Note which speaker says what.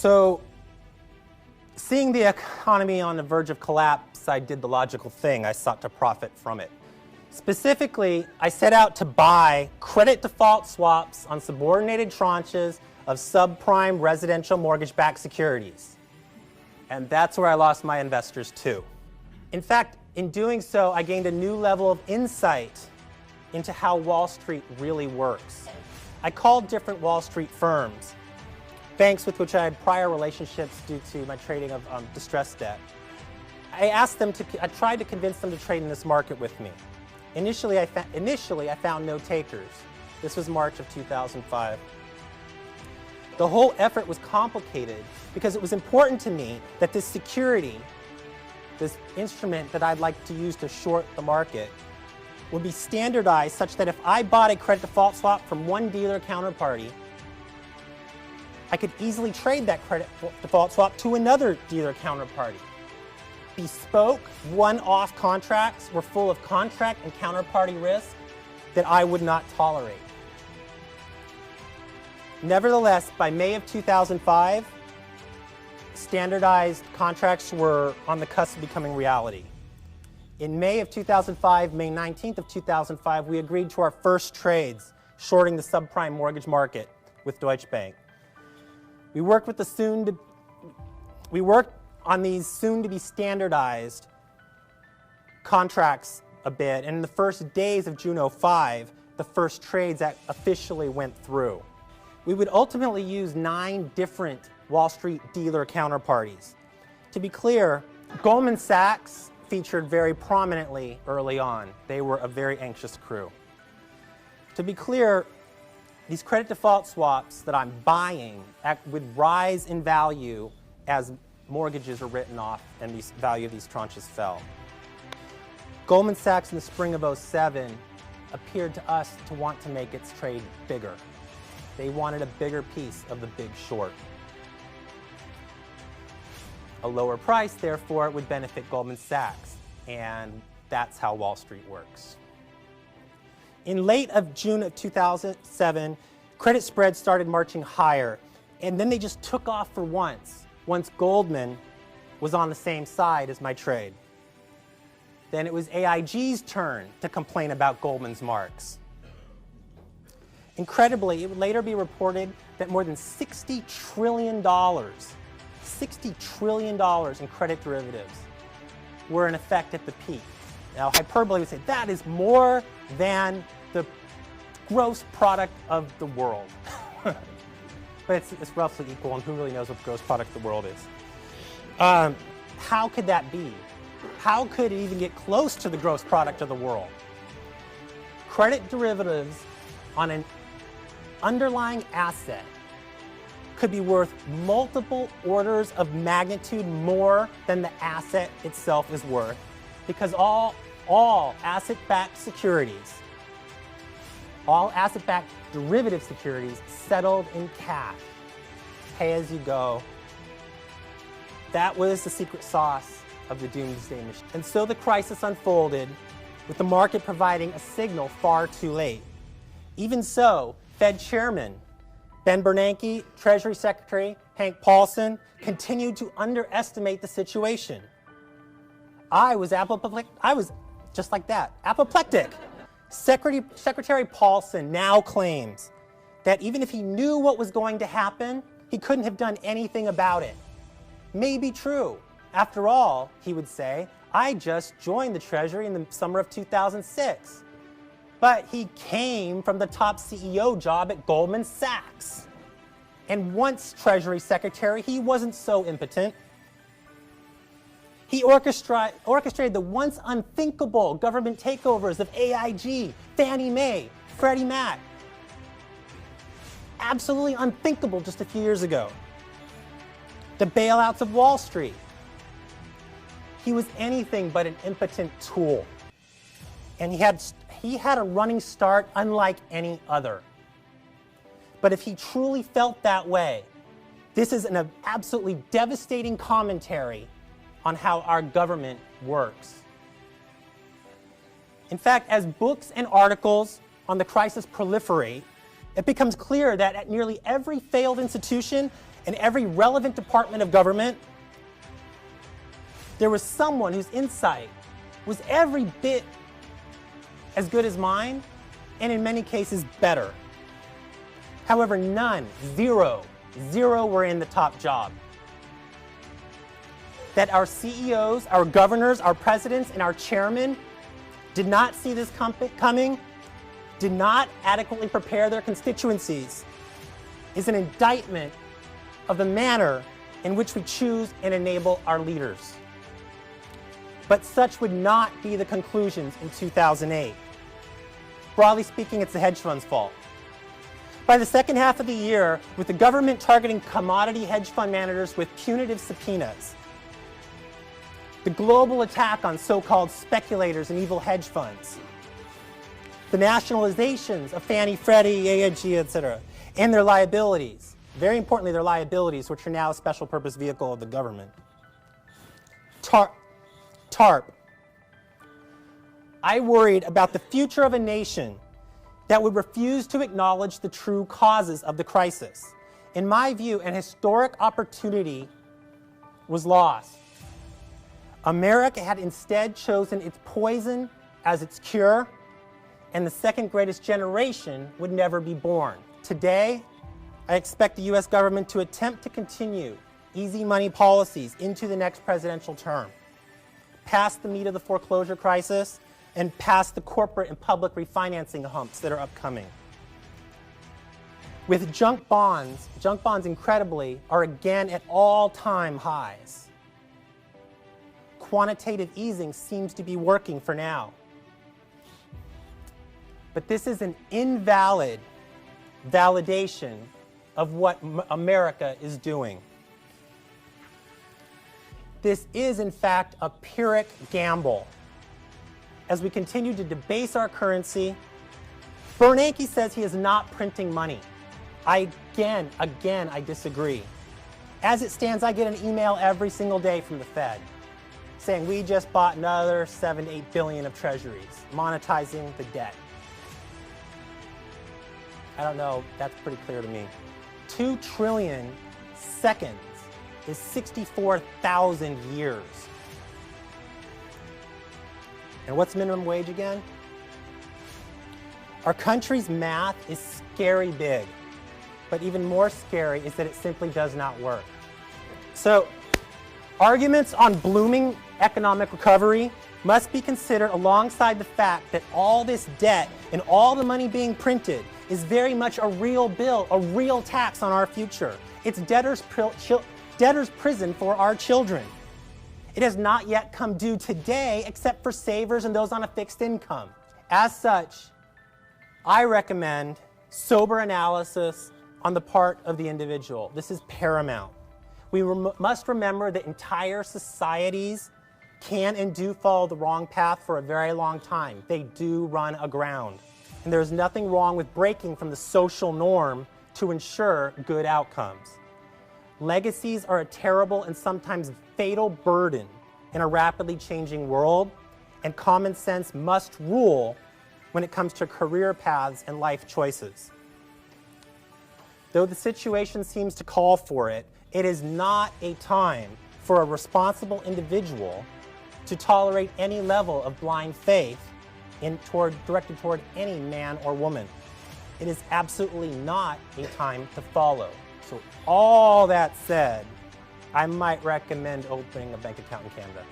Speaker 1: So, seeing the economy on the verge of collapse, I did the logical thing. I sought to profit from it. Specifically, I set out to buy credit default swaps on subordinated tranches of subprime residential mortgage-backed securities. And that's where I lost my investors too. In fact, in doing so, I gained a new level of insight into how Wall Street really works. I called different Wall Street firms, banks with which I had prior relationships due to my trading of distressed debt. I tried to convince them to trade in this market with me. Initially, I found no takers. This was March of 2005. The whole effort was complicated because it was important to me that this security, this instrument that I'd like to use to short the market, would be standardized such that if I bought a credit default swap from one dealer counterparty, I could easily trade that credit default swap to another dealer counterparty. Bespoke, one-off contracts were full of contract and counterparty risk that I would not tolerate. Nevertheless, by May of 2005, standardized contracts were on the cusp of becoming reality. In May of 2005, May 19th of 2005, we agreed to our first trades, shorting the subprime mortgage market with Deutsche Bank. We worked on these soon-to-be standardized contracts a bit, and in the first days of June 2005, the first trades that officially went through. We would ultimately use 9 different Wall Street dealer counterparties. To be clear, Goldman Sachs featured very prominently early on. They were a very anxious crew. To be clear, these credit default swaps that I'm buying would rise in value as mortgages are written off and the value of these tranches fell. Goldman Sachs in the spring of 2007 appeared to us to want to make its trade bigger. They wanted a bigger piece of the big short. A lower price, therefore, would benefit Goldman Sachs, and that's how Wall Street works. In late of June of 2007, credit spreads started marching higher, and then they just took off for once Goldman was on the same side as my trade. Then it was AIG's turn to complain about Goldman's marks. Incredibly, it would later be reported that more than $60 trillion in credit derivatives were in effect at the peak. Now, hyperbole would say that is more than the gross product of the world. But it's roughly equal, and who really knows what the gross product of the world is? How could that be? How could it even get close to the gross product of the world? Credit derivatives on an underlying asset could be worth multiple orders of magnitude more than the asset itself is worth, because all asset-backed securities, all asset-backed derivative securities settled in cash, pay as you go. That was the secret sauce of the doomsday machine. And so the crisis unfolded, with the market providing a signal far too late. Even so, Fed Chairman Ben Bernanke, Treasury Secretary Hank Paulson continued to underestimate the situation. I was just like that, apoplectic. Secretary Paulson now claims that even if he knew what was going to happen, he couldn't have done anything about it. May be true. After all, he would say, I just joined the Treasury in the summer of 2006. But he came from the top CEO job at Goldman Sachs. And once Treasury Secretary, he wasn't so impotent. He orchestrated the once unthinkable government takeovers of AIG, Fannie Mae, Freddie Mac. Absolutely unthinkable just a few years ago. The bailouts of Wall Street. He was anything but an impotent tool. And he had a running start unlike any other. But if he truly felt that way, this is an absolutely devastating commentary on how our government works. In fact, as books and articles on the crisis proliferate, it becomes clear that at nearly every failed institution in every relevant department of government, there was someone whose insight was every bit as good as mine, and in many cases better. However, none, zero were in the top job. That our CEOs, our governors, our presidents, and our chairmen did not see this coming, did not adequately prepare their constituencies, is an indictment of the manner in which we choose and enable our leaders. But such would not be the conclusions in 2008. Broadly speaking, it's the hedge fund's fault. By the second half of the year, with the government targeting commodity hedge fund managers with punitive subpoenas, the global attack on so-called speculators and evil hedge funds, the nationalizations of Fannie, Freddie, AIG, etc., and their liabilities, very importantly their liabilities, which are now a special purpose vehicle of the government. TARP. I worried about the future of a nation that would refuse to acknowledge the true causes of the crisis. In my view, an historic opportunity was lost. America had instead chosen its poison as its cure, and the second greatest generation would never be born. Today, I expect the U.S. government to attempt to continue easy money policies into the next presidential term, past the meat of the foreclosure crisis, and past the corporate and public refinancing humps that are upcoming. With junk bonds incredibly are again at all-time highs. Quantitative easing seems to be working for now. But this is an invalid validation of what America is doing. This is, in fact, a Pyrrhic gamble. As we continue to debase our currency, Bernanke says he is not printing money. Again, I disagree. As it stands, I get an email every single day from the Fed saying we just bought another 7 to 8 billion of treasuries, monetizing the debt. I don't know, that's pretty clear to me. 2 trillion seconds is 64,000 years. And what's minimum wage again? Our country's math is scary big, but even more scary is that it simply does not work. So, arguments on blooming economic recovery must be considered alongside the fact that all this debt and all the money being printed is very much a real bill, a real tax on our future. It's debtor's prison for our children. It has not yet come due today except for savers and those on a fixed income. As such, I recommend sober analysis on the part of the individual. This is paramount. We must remember that entire societies can and do follow the wrong path for a very long time. They do run aground. And there's nothing wrong with breaking from the social norm to ensure good outcomes. Legacies are a terrible and sometimes fatal burden in a rapidly changing world, and common sense must rule when it comes to career paths and life choices. Though the situation seems to call for it, it is not a time for a responsible individual to tolerate any level of blind faith directed toward any man or woman. It is absolutely not a time to follow. So all that said, I might recommend opening a bank account in Canada.